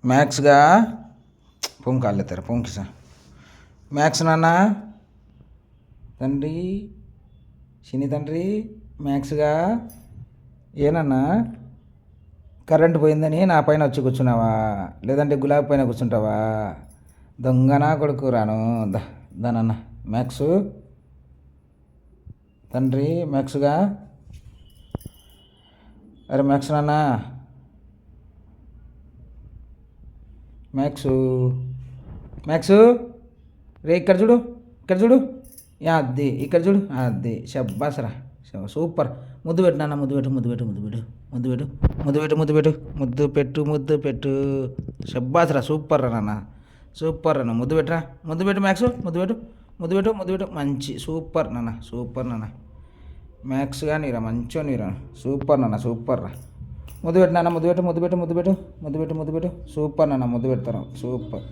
మ్యాథ్స్గా పొంకి అల్లుతారు పొంకి sir maths నాన్న తండ్రి శని తండ్రి మ్యాథ్స్గా ఏనన్నా కరెంటు పోయిందని నా పైన వచ్చి కూర్చున్నావా లేదంటే గులాబీ పైన కూర్చుంటావా దొంగనా కొడుకు రాను దానన్న మ్యాథ్స్ తండ్రి మ్యాథ్స్గా అరే మ్యాథ్స్ నాన్న మ్యాథ్స్ మ్యాథ్స్ రే ఇక్కడ చూడు అది ఇక్కడ చూడు అది షబ్బాసరా సూపర్ ముద్దు పెట్టు నాన్న ముద్దు పెట్టు షబ్బాసరా సూపర్ రా నాన్న సూపర్ అన్న ముద్దు పెట్టు మ్యాథ్స్ ముద్దు పెట్టు మంచి సూపర్ నాన్న మ్యాథ్స్ కానీ రా మంచిగా నీరా సూపర్ నాన్న సూపర్ రా ముద్దు పెట్టు నాన్న ముద్దు పెట్టు సూపర్ నాన్న ముద్దు పెడతారా సూపర్